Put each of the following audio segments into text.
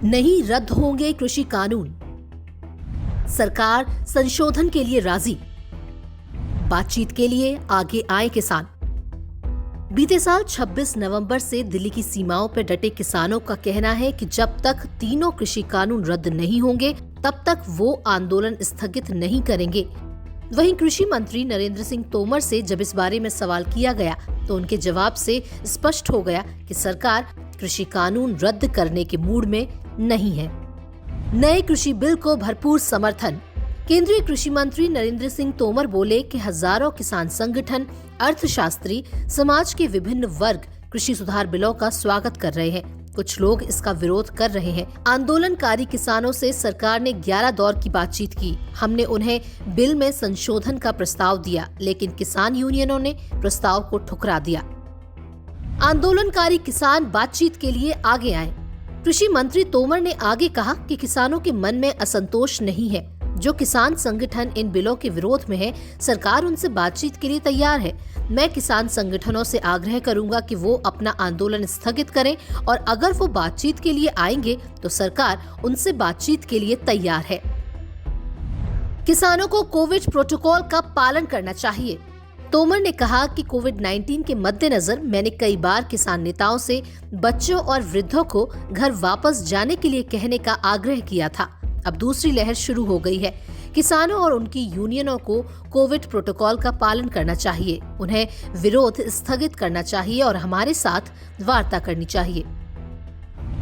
नहीं रद्द होंगे कृषि कानून, सरकार संशोधन के लिए राजी, बातचीत के लिए आगे आए किसान। बीते साल 26 नवंबर से दिल्ली की सीमाओं पर डटे किसानों का कहना है कि जब तक तीनों कृषि कानून रद्द नहीं होंगे तब तक वो आंदोलन स्थगित नहीं करेंगे। वहीं कृषि मंत्री नरेंद्र सिंह तोमर से जब इस बारे में सवाल किया गया तो उनके जवाब से स्पष्ट हो गया कि सरकार कृषि कानून रद्द करने के मूड में नहीं है। नए कृषि बिल को भरपूर समर्थन। केंद्रीय कृषि मंत्री नरेंद्र सिंह तोमर बोले कि हजारों किसान संगठन, अर्थशास्त्री, समाज के विभिन्न वर्ग कृषि सुधार बिलों का स्वागत कर रहे हैं। कुछ लोग इसका विरोध कर रहे हैं। आंदोलनकारी किसानों से सरकार ने 11 दौर की बातचीत की। हमने उन्हें बिल में संशोधन का प्रस्ताव दिया, लेकिन किसान यूनियनों ने प्रस्ताव को ठुकरा दिया। आंदोलनकारी किसान बातचीत के लिए आगे आए। कृषि मंत्री तोमर ने आगे कहा कि किसानों के मन में असंतोष नहीं है। जो किसान संगठन इन बिलों के विरोध में है, सरकार उनसे बातचीत के लिए तैयार है। मैं किसान संगठनों से आग्रह करूंगा कि वो अपना आंदोलन स्थगित करें और अगर वो बातचीत के लिए आएंगे तो सरकार उनसे बातचीत के लिए तैयार है। किसानों को कोविड प्रोटोकॉल का पालन करना चाहिए। तोमर ने कहा कि कोविड-19 के मद्देनजर मैंने कई बार किसान नेताओं से बच्चों और वृद्धों को घर वापस जाने के लिए कहने का आग्रह किया था। अब दूसरी लहर शुरू हो गई है। किसानों और उनकी यूनियनों को कोविड प्रोटोकॉल का पालन करना चाहिए, उन्हें विरोध स्थगित करना चाहिए और हमारे साथ वार्ता करनी चाहिए।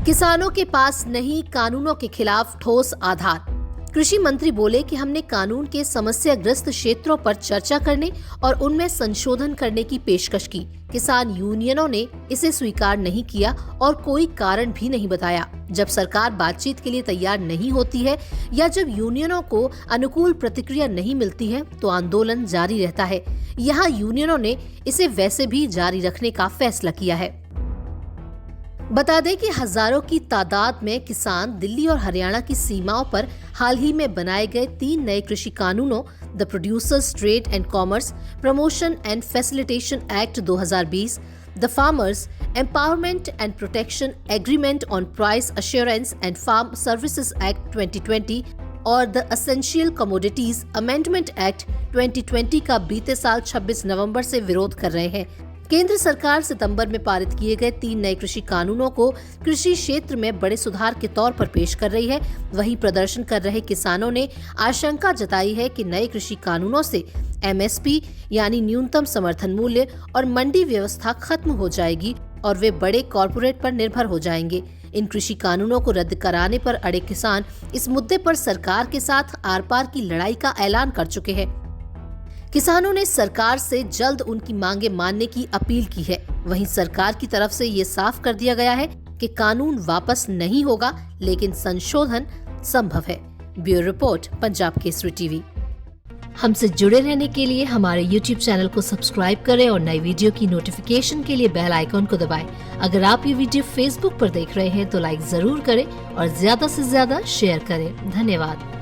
किसानों के पास नहीं कानूनों के खिलाफ ठोस आधार। कृषि मंत्री बोले कि हमने कानून के समस्याग्रस्त क्षेत्रों पर चर्चा करने और उनमें संशोधन करने की पेशकश की। किसान यूनियनों ने इसे स्वीकार नहीं किया और कोई कारण भी नहीं बताया। जब सरकार बातचीत के लिए तैयार नहीं होती है या जब यूनियनों को अनुकूल प्रतिक्रिया नहीं मिलती है तो आंदोलन जारी रहता है। यहाँ यूनियनों ने इसे वैसे भी जारी रखने का फैसला किया है। बता दें कि हजारों की तादाद में किसान दिल्ली और हरियाणा की सीमाओं पर हाल ही में बनाए गए 3 नए कृषि कानूनों the producers trade and commerce promotion and facilitation act 2020, the farmers empowerment and protection agreement on price assurance and farm services act 2020 और the essential commodities amendment act 2020 का बीते साल 26 नवंबर से विरोध कर रहे हैं। केंद्र सरकार सितंबर में पारित किए गए 3 नए कृषि कानूनों को कृषि क्षेत्र में बड़े सुधार के तौर पर पेश कर रही है। वहीं प्रदर्शन कर रहे किसानों ने आशंका जताई है कि नए कृषि कानूनों से एमएसपी यानी न्यूनतम समर्थन मूल्य और मंडी व्यवस्था खत्म हो जाएगी और वे बड़े कॉरपोरेट पर निर्भर हो जाएंगे। इन कृषि कानूनों को रद्द कराने पर अड़े किसान इस मुद्दे पर सरकार के साथ आर पार की लड़ाई का ऐलान कर चुके हैं। किसानों ने सरकार से जल्द उनकी मांगे मानने की अपील की है। वहीं सरकार की तरफ से ये साफ कर दिया गया है कि कानून वापस नहीं होगा, लेकिन संशोधन संभव है। Bureau report, Punjab Kesari TV. हमसे जुड़े रहने के लिए हमारे YouTube चैनल को सब्सक्राइब करें और नई वीडियो की नोटिफिकेशन के लिए बेल आइकॉन को दबाएं। अगर आप ये वीडियो Facebook पर देख रहे हैं तो लाइक जरूर करें और ज्यादा से ज्यादा शेयर करें। धन्यवाद।